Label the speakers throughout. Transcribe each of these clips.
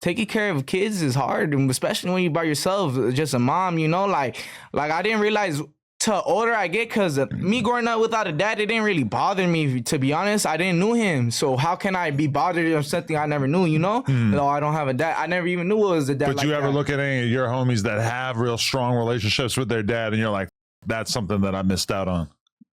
Speaker 1: taking care of kids is hard, especially when you by yourself, just a mom, you know, like I didn't realize till older I get, because me growing up without a dad, it didn't really bother me, to be honest. I didn't know him, so how can I be bothered of something I never knew, you know? No, I don't have a dad. I never even knew it was a dad.
Speaker 2: But
Speaker 1: like
Speaker 2: you ever
Speaker 1: that.
Speaker 2: look at any of your homies that have real strong relationships with their dad and you're like, that's something that I missed out on?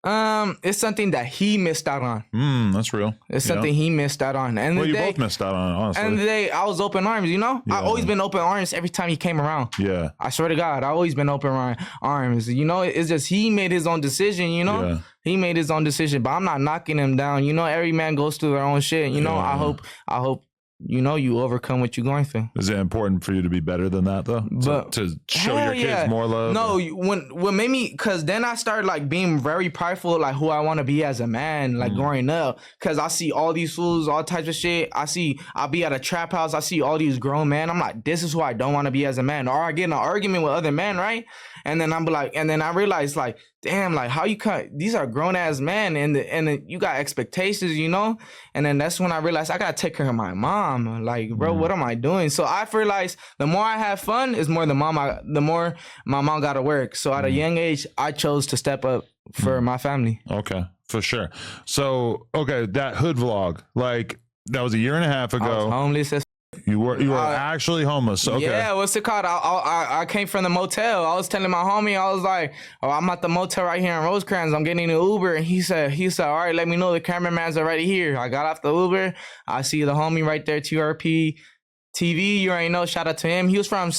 Speaker 1: It's something that he missed out on.
Speaker 2: That's real.
Speaker 1: It's something he missed out on. And
Speaker 2: well, you both missed out on it, honestly.
Speaker 1: And the day I was open arms, you know? I always been open arms every time he came around.
Speaker 2: Yeah.
Speaker 1: I swear to God, I always been open arms. You know, it's just he made his own decision, you know?
Speaker 2: Yeah.
Speaker 1: He made his own decision, but I'm not knocking him down. You know, every man goes through their own shit. You know, I hope you know, you overcome what you're going through.
Speaker 2: Is it important for you to be better than that, though?
Speaker 1: But
Speaker 2: to show your kids more love?
Speaker 1: No, what made me, because then I started like being very prideful, like who I want to be as a man, like growing up. Because I see all these fools, all types of shit. I'll be at a trap house. I see all these grown men. I'm like, this is who I don't want to be as a man. Or I get in an argument with other men, right? And then I'm like, and then I realize like, damn, like how you these are grown ass men, and you got expectations, you know? And then that's when I realized I gotta take care of my mom. Like, bro, what am I doing? So I realized the more I have fun is more the more my mom gotta work. So at a young age, I chose to step up for my family.
Speaker 2: Okay, for sure. So okay, that hood vlog, like that was a year and a half ago.
Speaker 1: I was homeless as
Speaker 2: You were actually homeless. Okay.
Speaker 1: Yeah, what's it called? I came from the motel. I was telling my homie, I was like, oh, I'm at the motel right here in Rosecrans. I'm getting an Uber. And he said, all right, let me know the cameraman's already here. I got off the Uber. I see the homie right there, TRP TV, you already know, shout out to him. He was from,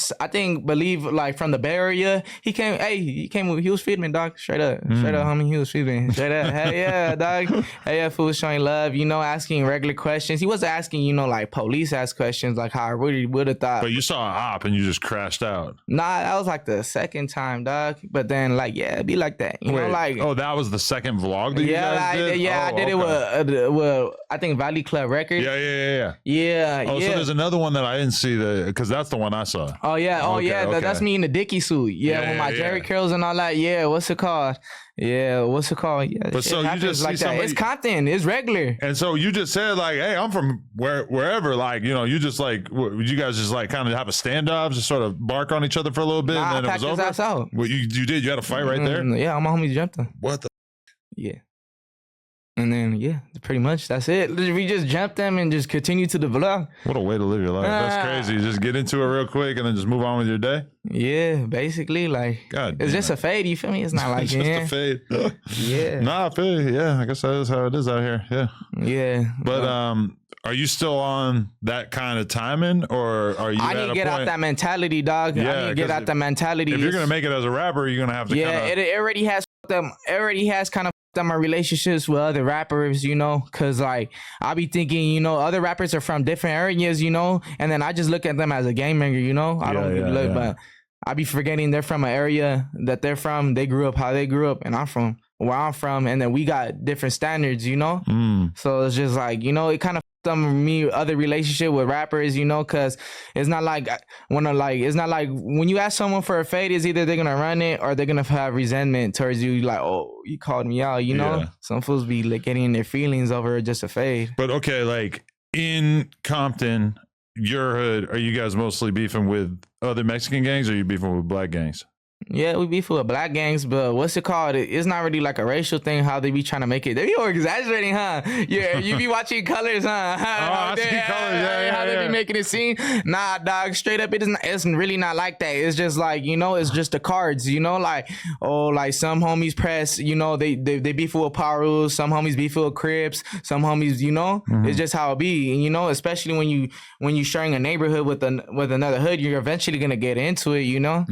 Speaker 1: like from the Bay Area. He was feeding, dog. Straight up, homie, he was feeding. Straight up, hell yeah, dog. Hell yeah, fool showing love, you know, asking regular questions. He wasn't asking, you know, like police ask questions, like how I really would have thought.
Speaker 2: But you saw an op and you just crashed out.
Speaker 1: Nah, that was like the second time, dog. But then, like, yeah, it'd be like that, you know, like.
Speaker 2: Oh, that was the second vlog that you guys did?
Speaker 1: Yeah, I did it with, I think Valley Club Records.
Speaker 2: Yeah. Oh, so there's another one that I didn't see, because that's the one I saw.
Speaker 1: Oh yeah, that's me in the Dickie suit. Yeah, with my Jerry curls and all that. Yeah, what's it called? Yeah, but
Speaker 2: so you just
Speaker 1: like
Speaker 2: see somebody,
Speaker 1: it's Compton, it's regular.
Speaker 2: And so you just said like, hey, I'm from wherever, like, you know, you just like, would you guys just like kind of have a standoff, just sort of bark on each other for a little bit, and then it was over?
Speaker 1: Ass out.
Speaker 2: Well, you did? You had a fight right there?
Speaker 1: Yeah, all my homies jumped him.
Speaker 2: What the?
Speaker 1: Yeah. And then, yeah, pretty much that's it. We just jumped them and just continue to the vlog.
Speaker 2: What a way to live your life. That's crazy. Just get into it real quick and then just move on with your day.
Speaker 1: Yeah, basically, like, it's just a fade, you feel me? It's not like,
Speaker 2: it's just a fade.
Speaker 1: Yeah.
Speaker 2: Nah, I feel you. Yeah, I guess that is how it is out here. Yeah.
Speaker 1: Yeah.
Speaker 2: But, are you still on that kind of timing, or are you? I
Speaker 1: need to get out that mentality, dog.
Speaker 2: Yeah,
Speaker 1: I need to get out that mentality.
Speaker 2: If you're gonna make it as a rapper, you're gonna have to.
Speaker 1: Yeah, it already has them. Already has kind of them my relationships with other rappers, you know, cause like I be thinking, you know, other rappers are from different areas, you know, and then I just look at them as a gang member, you know. I don't look, but I be forgetting they're from an area that they're from. They grew up how they grew up, and I'm from where I'm from, and then we got different standards, you know. So it's just like, you know, it kind of me other relationship with rappers, you know, because it's not like when you ask someone for a fade, it's either they're gonna run it or they're gonna have resentment towards you, like, oh, you called me out, you know. Some fools be like getting in their feelings over just a fade.
Speaker 2: But okay, like in Compton, your hood, are you guys mostly beefing with other Mexican gangs, or are you beefing with black gangs?
Speaker 1: Yeah, we beef with black gangs, but what's it called? It's not really like a racial thing, how they be trying to make it. They be exaggerating, huh? Yeah, you be watching Colors, huh?
Speaker 2: I see Colors,
Speaker 1: how they be making it seem. Nah, dog, straight up, it's really not like that. It's just like, you know, it's just the cards, you know, like, oh, like some homies press, you know, they beef with Power Rules, some homies beef with Crips, some homies, you know, it's just how it be. And, you know, especially when you sharing a neighborhood with another hood, you're eventually gonna get into it, you know?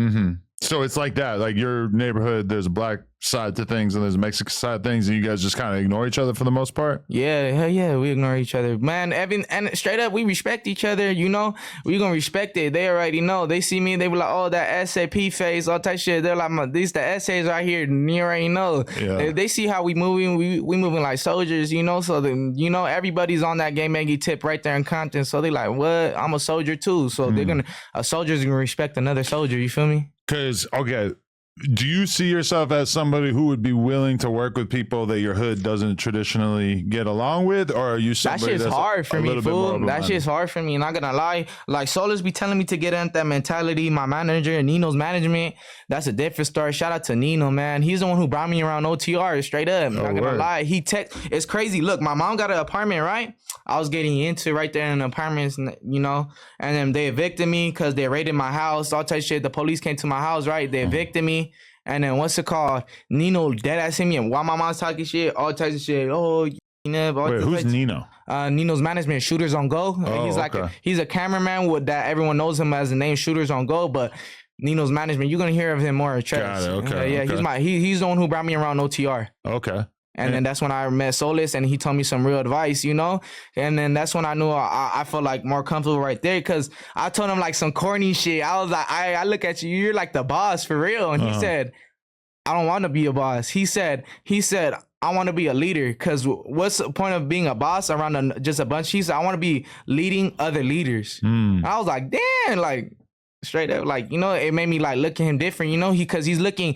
Speaker 2: So it's like that, like your neighborhood, there's a black side to things and there's a Mexican side of things, and you guys just kind of ignore each other for the most part?
Speaker 1: Yeah, hell yeah, we ignore each other, man. And straight up, we respect each other, you know. We gonna respect it. They already know. They see me, they be like, oh, that SAP face, all type shit. They're like, these the essays right here. You already know. Yeah. They see how we moving. We moving like soldiers, you know. So then, you know, everybody's on that game mangy tip right there in Compton. So they like, what? I'm a soldier too. So a soldier's gonna respect another soldier. You feel me?
Speaker 2: Because, okay, do you see yourself as somebody who would be willing to work with people that your hood doesn't traditionally get along with, or are you somebody
Speaker 1: that shit's hard for me, fool? That shit's hard for me. Not gonna lie. Like Solless be telling me to get into that mentality. My manager, Ninos management, that's a different story. Shout out to Nino, man. He's the one who brought me around OTR straight up. Not gonna lie. It's crazy. Look, my mom got an apartment, right? I was getting into right there in the apartments, you know, and then they evicted me because they raided my house, all type of shit. The police came to my house, right? They evicted me. And then what's it called? Nino dead ass hit me, and while my mom's talking shit, all types of shit. Oh, you know.
Speaker 2: Wait, who's Nino?
Speaker 1: Nino's management, Shooters on Go. He's like he's a cameraman with that. Everyone knows him as the name Shooters on Go, but Nino's management, you're gonna hear of him more.
Speaker 2: Got it. Okay.
Speaker 1: Yeah, he's the one who brought me around OTR.
Speaker 2: Okay.
Speaker 1: And then that's when I met Solless, and he told me some real advice, you know? And then that's when I knew I felt like more comfortable right there, because I told him like some corny shit. I was like, I look at you, you're like the boss for real. And he said, I don't want to be a boss. He said, I want to be a leader, because what's the point of being a boss around just a bunch? He said, I want to be leading other leaders. I was like, damn, like straight up, like, you know, it made me like look at him different, you know, because he's looking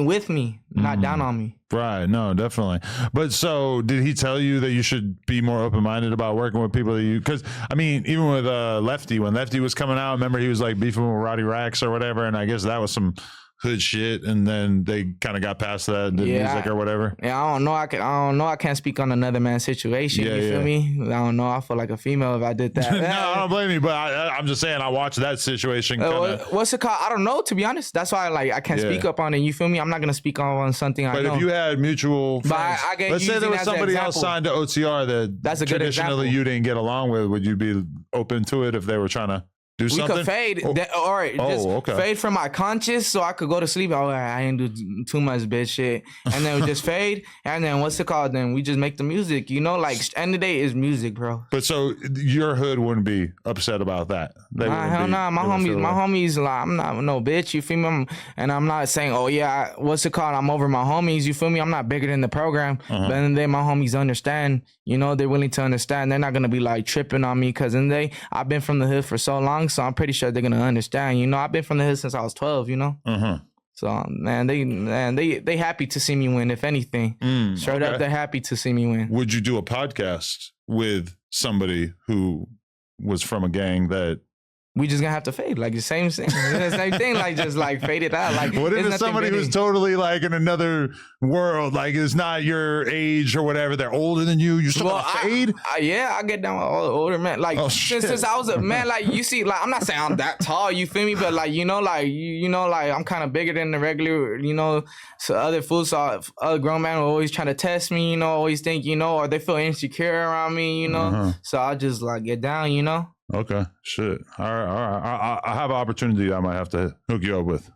Speaker 1: with me, not down on me.
Speaker 2: Right. No, definitely. But so did he tell you that you should be more open-minded about working with people that you, because I mean, even with Lefty, when Lefty was coming out, remember he was like beefing with Roddy Rax or whatever, and I guess that was some hood shit, and then they kind of got past that and did music or whatever.
Speaker 1: Yeah, I don't know. I can't speak on another man's situation. You feel me? I don't know. I feel like a female if I did that.
Speaker 2: No, I don't blame you, but I'm just saying I watched that situation.
Speaker 1: What's it called? I don't know, to be honest. That's why I can't speak up on it. You feel me? I'm not gonna speak on something I know.
Speaker 2: But if you had mutual friends, let's say there was somebody else signed to OTR that's a traditionally you didn't get along with, would you be open to it if they were trying to do something?
Speaker 1: We could fade, fade from my conscience so I could go to sleep. Oh, I ain't do too much bitch shit. And then we just fade. And then what's it called? Then we just make the music. You know, like, end of the day is music, bro.
Speaker 2: But so your hood wouldn't be upset about that?
Speaker 1: Hell nah. My homies, like, I'm not no bitch. You feel me? And I'm not saying, oh, yeah, what's it called? I'm over my homies. You feel me? I'm not bigger than the program. But then my homies understand. You know, they're willing to understand. They're not going to be, like, tripping on me, because I've been from the hood for so long. So I'm pretty sure they're gonna understand. You know, I've been from the hood since I was 12. You know, so man, they happy to see me win. If anything, straight up, they're happy to see me win.
Speaker 2: Would you do a podcast with somebody who was from a gang that?
Speaker 1: We just gonna have to fade, like the same thing. The same thing, like just like fade it out. Like,
Speaker 2: what if it's somebody who's totally like in another world, like it's not your age or whatever, they're older than you, you still gonna fade?
Speaker 1: I get down with all the older men. Like since I was a man, like you see, like I'm not saying I'm that tall, you feel me? But like you know, like I'm kind of bigger than the regular, you know. So other fools, other grown men will always try to test me, you know, always think, you know, or they feel insecure around me, you know. So I just like get down, you know.
Speaker 2: Okay, shit. All right. I have an opportunity I might have to hook you up with.